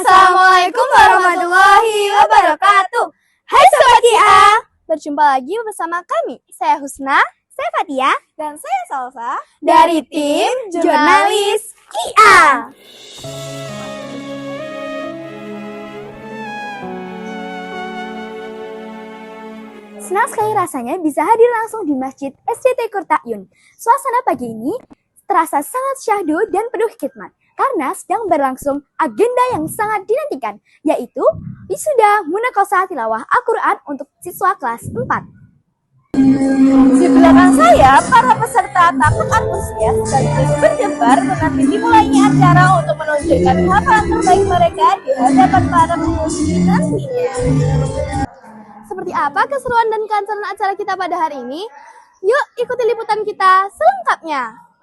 Assalamualaikum warahmatullahi wabarakatuh. Hai Sobat Kia, berjumpa lagi bersama kami. Saya Husna, saya Fatia, dan saya Salsa dari tim Jurnalis Kia. Senang sekali rasanya bisa hadir langsung di Masjid SCT Kurtayun. Suasana pagi ini terasa sangat syahdu dan penuh khidmat karena sedang berlangsung agenda yang sangat dinantikan, yaitu wisuda munakosah tilawah Al-Quran untuk siswa kelas 4. Di belakang saya, para peserta takut antusias sekaligus berdebar menanti dimulainya acara untuk menunjukkan hafalan terbaik mereka di hadapan para pengunjung nantinya. Seperti apa keseruan dan kelancaran acara kita pada hari ini? Yuk ikuti liputan kita selengkapnya.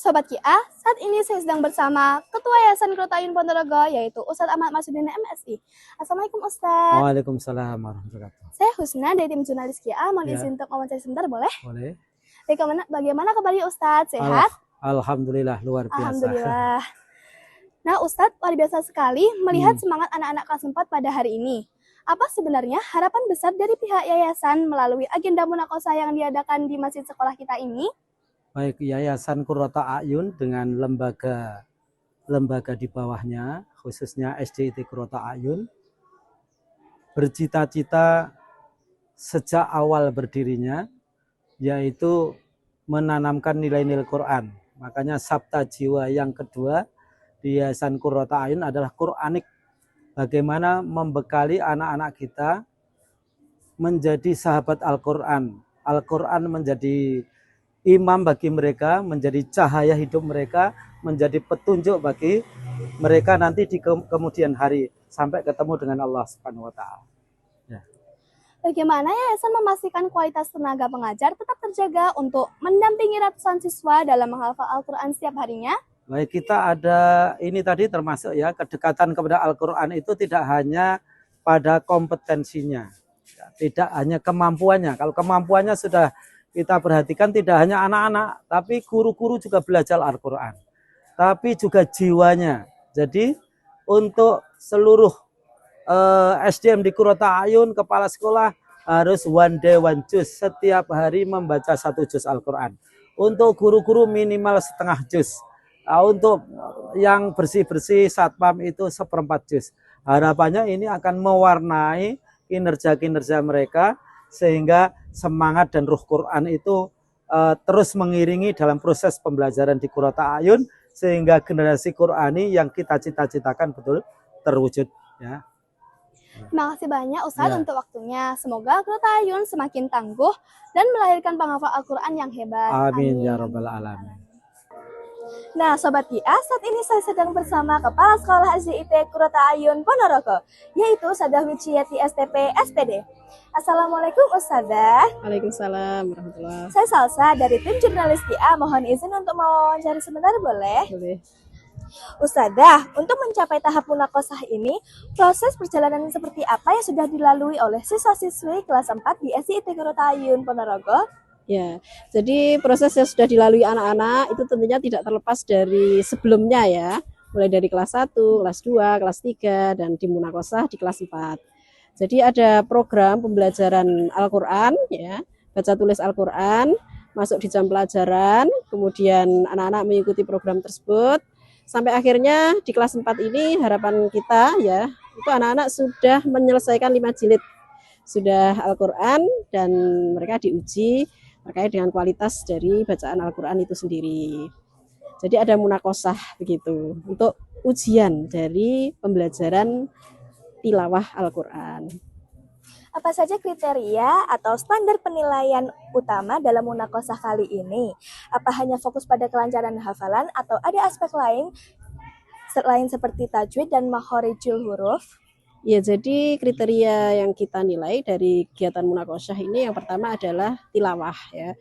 Sobat Kia, saat ini saya sedang bersama Ketua Yayasan Kurtayun Ponorogo, yaitu Ustadz Ahmad Masudin MSI. Assalamualaikum Ustadz. Waalaikumsalam warahmatullahi wabarakatuh. Saya Husna dari tim Jurnalis Kia. Mohon izin untuk wawancara sebentar, boleh? Boleh. Bagaimana kabarnya Ustadz? Sehat? Alhamdulillah, luar biasa. Alhamdulillah. Nah Ustadz, luar biasa sekali melihat semangat anak-anak kelas 4 pada hari ini. Apa sebenarnya harapan besar dari pihak yayasan melalui agenda munakosah yang diadakan di masjid sekolah kita ini? Baik, Yayasan Qurrata A'yun dengan lembaga di bawahnya, khususnya SDIT Qurrata A'yun, bercita-cita sejak awal berdirinya, yaitu menanamkan nilai-nilai Quran. Makanya Sabta Jiwa yang kedua di Yayasan Qurrata A'yun adalah Quranik. Bagaimana membekali anak-anak kita menjadi sahabat Al-Quran. Al-Quran menjadi imam bagi mereka, menjadi cahaya hidup mereka, menjadi petunjuk bagi mereka nanti di kemudian hari sampai ketemu dengan Allah Subhanahu wa taala. Ya. Bagaimana yayasan memastikan kualitas tenaga pengajar tetap terjaga untuk mendampingi ratusan siswa dalam menghafal Al-Quran setiap harinya? Baik, kita ada ini tadi termasuk ya, kedekatan kepada Al-Quran itu tidak hanya pada kompetensinya, tidak hanya kemampuannya. Kalau kemampuannya sudah kita perhatikan, tidak hanya anak-anak, tapi guru-guru juga belajar Al-Quran. Tapi juga jiwanya. Jadi untuk seluruh SDM di Qurrata A'yun, kepala sekolah harus one day one juz, setiap hari membaca 1 juz Al-Quran. Untuk guru-guru minimal setengah juz. Untuk yang bersih-bersih satpam itu 1/4 juz. Harapannya ini akan mewarnai kinerja-kinerja mereka sehingga semangat dan ruh Quran itu terus mengiringi dalam proses pembelajaran di Qurrata A'yun sehingga generasi Qurani yang kita cita-citakan betul terwujud ya. Terima kasih banyak Ustadz untuk waktunya. Semoga Qurrata A'yun semakin tangguh dan melahirkan penghafal Al-Quran yang hebat. Amin ya rabbal alamin. Nah, Sobat GIA, saat ini saya sedang bersama Kepala Sekolah SDIT Kurota Ayun Ponorogo, yaitu Ustadzah Wiciyati STP SPD. Assalamualaikum Ustadzah. Waalaikumsalam warahmatullahi. Saya Salsa dari tim jurnalis GIA, mohon izin untuk mewawancara sebentar boleh? Boleh. Ustadzah, untuk mencapai tahap munakosah ini, proses perjalanan seperti apa yang sudah dilalui oleh siswa-siswi kelas 4 di SDIT Kurota Ayun Ponorogo? Ya, jadi proses yang sudah dilalui anak-anak itu tentunya tidak terlepas dari sebelumnya ya, mulai dari kelas 1, kelas 2, kelas 3, dan di munakosah di kelas 4. Jadi ada program pembelajaran Al-Quran, ya, baca tulis Al-Quran, masuk di jam pelajaran, kemudian anak-anak mengikuti program tersebut, sampai akhirnya di kelas 4 ini harapan kita ya, itu anak-anak sudah menyelesaikan 5 jilid, sudah Al-Quran, dan mereka diuji terkait dengan kualitas dari bacaan Al-Quran itu sendiri. Jadi ada munakosah begitu untuk ujian dari pembelajaran tilawah Al-Quran. Apa saja kriteria atau standar penilaian utama dalam munakosah kali ini? Apa hanya fokus pada kelancaran hafalan atau ada aspek lain selain seperti tajwid dan makhorijul huruf? Ya, jadi kriteria yang kita nilai dari kegiatan munakosah ini yang pertama adalah tilawah ya,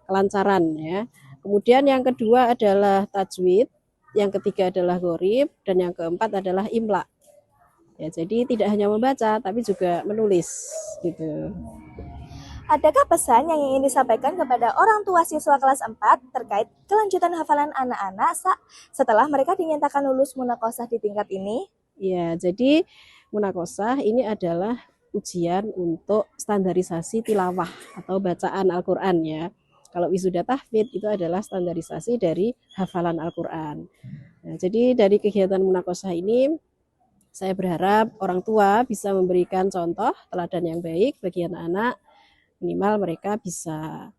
kelancaran ya. Kemudian yang kedua adalah tajwid, yang ketiga adalah gharib, dan yang keempat adalah imla. Ya, jadi tidak hanya membaca tapi juga menulis gitu. Adakah pesan yang ingin disampaikan kepada orang tua siswa kelas 4 terkait kelanjutan hafalan anak-anak setelah mereka dinyatakan lulus munakosah di tingkat ini? Ya, jadi munakosah ini adalah ujian untuk standarisasi tilawah atau bacaan Al-Quran ya. Kalau wisuda tahfidz itu adalah standarisasi dari hafalan Al-Quran. Nah, jadi dari kegiatan munakosah ini saya berharap orang tua bisa memberikan contoh teladan yang baik bagi anak-anak, minimal mereka bisa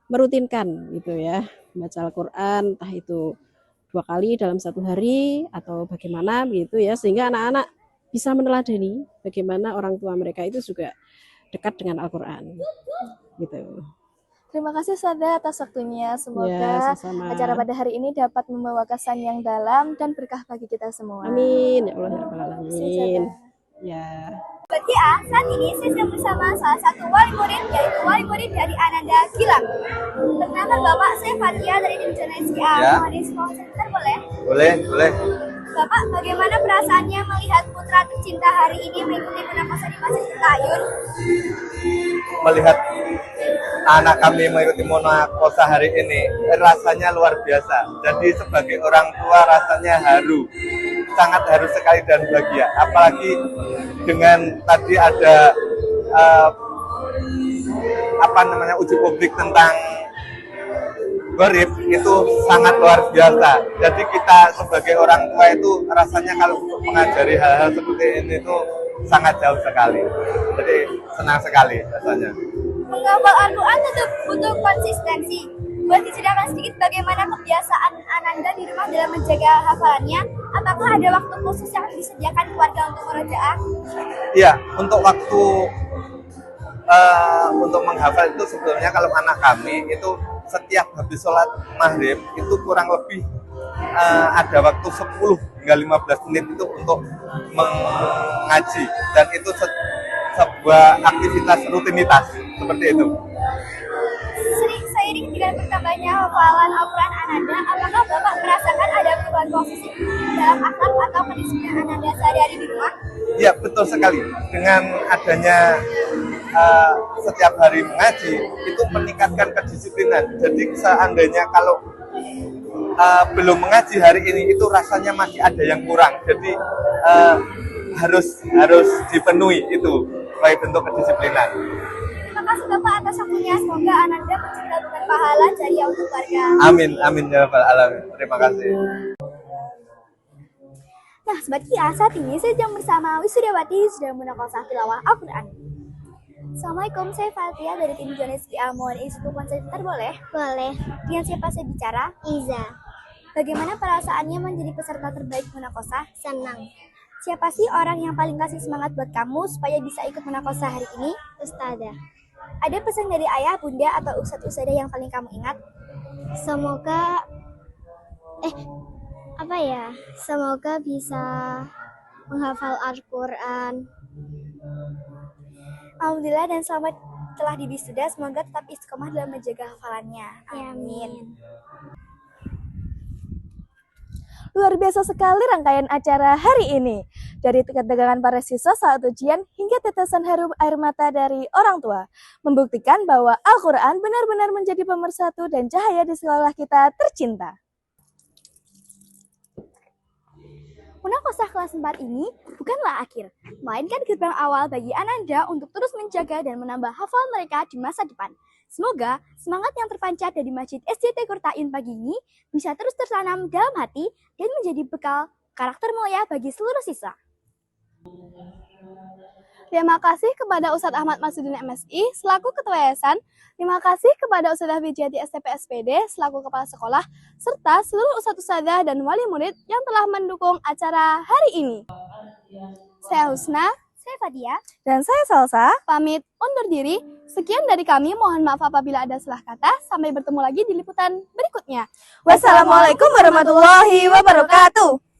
merutinkan gitu ya, membaca Al-Quran entah itu 2 kali dalam 1 hari atau bagaimana begitu ya, sehingga anak-anak bisa meneladani bagaimana orang tua mereka itu juga dekat dengan Al-Quran gitu. Terima kasih Ustadzah atas waktunya. Semoga Ya, sama-sama. acara pada hari ini dapat membawa kesan yang dalam dan berkah bagi kita semua. Amin ya Allah ya Rabbal Terima kasih, Alamin. Ustadzah. Ya. Bagi A, saat ini saya sedang bersama salah satu wali murid, yaitu wali murid dari Ananda Gilang. Perkenalkan Bapak, saya Fatia dari tim jurnalis GIA. Ya. Mohon sekolah sebentar boleh? Boleh. Bapak, bagaimana perasaannya melihat putra tercinta hari ini mengikuti munakosah di Masjid Kurtayun? Melihat anak kami mengikuti munakosah hari ini, rasanya luar biasa. Jadi sebagai orang tua rasanya haru, sangat haru sekali dan bahagia. Apalagi dengan tadi ada uji publik tentang gharib, itu sangat luar biasa. Jadi kita sebagai orang tua itu rasanya kalau untuk mengajari hal-hal seperti ini itu sangat jauh sekali. Jadi senang sekali rasanya. Menghafal Al-Quran tentu butuh konsistensi. Boleh diceritakan sedikit bagaimana kebiasaan Ananda di rumah dalam menjaga hafalannya? Apakah ada waktu khusus yang disediakan keluarga untuk murojaah? Iya, untuk waktu untuk menghafal itu sebetulnya kalau anak kami itu setiap habis sholat maghrib itu kurang lebih ada waktu 10 hingga 15 menit itu untuk mengaji, dan itu sebuah aktivitas rutinitas seperti itu. Seiring dengan bertambahnya hafalan Al-Quran Ananda, apakah Bapak merasakan ada perubahan positif dalam akhlak atau kedisiplinan Ananda sehari-hari di rumah? Ya, betul sekali. Dengan adanya setiap hari mengaji itu meningkatkan kedisiplinan. Jadi seandainya kalau belum mengaji hari ini itu rasanya masih ada yang kurang. Jadi harus dipenuhi itu sebagai bentuk kedisiplinan. Terima kasih Bapak atas waktunya. Semoga Ananda menceritakan pahala jariah untuk keluarga. Amin ya rabbal alamin. Terima kasih. Nah, Sobat Kia, saat ini saya sedang bersama wisudawati sedang munakosah tilawah Al-Quran. Assalamualaikum, saya Fatia dari tim jurnalis Kia. Mohon izin sebentar boleh? Boleh. Dengan siapa saya bicara? Iza. Bagaimana perasaannya menjadi peserta terbaik munakosah? Senang. Siapa sih orang yang paling kasih semangat buat kamu supaya bisa ikut munakosah hari ini? Ustazah. Ada pesan dari ayah, bunda, atau ustadz-ustadzah yang paling kamu ingat? Semoga apa ya? Semoga bisa menghafal Al-Quran. Alhamdulillah dan selamat telah diwisuda. Semoga tetap istiqomah dalam menjaga hafalannya. Amin. Luar biasa sekali rangkaian acara hari ini. Dari ketegangan para siswa saat ujian hingga tetesan air mata dari orang tua. Membuktikan bahwa Al-Quran benar-benar menjadi pemersatu dan cahaya di sekolah kita tercinta. Munakosah kelas 4 ini bukanlah akhir, melainkan gerbang awal bagi Ananda untuk terus menjaga dan menambah hafalan mereka di masa depan. Semoga semangat yang terpancar dari Masjid SDT Qurtayun pagi ini bisa terus tertanam dalam hati dan menjadi bekal karakter mulia bagi seluruh siswa. Terima kasih kepada Ustadz Ahmad Masudin MSI selaku Ketua Yayasan. Terima kasih kepada Ustadzah Wijiati STP SPD selaku Kepala Sekolah, serta seluruh Ustadz-Ustadzah dan wali murid yang telah mendukung acara hari ini. Saya Husna, saya Fadia, dan saya Salsa. Pamit undur diri. Sekian dari kami, mohon maaf apabila ada salah kata. Sampai bertemu lagi di liputan berikutnya. Wassalamualaikum warahmatullahi wabarakatuh.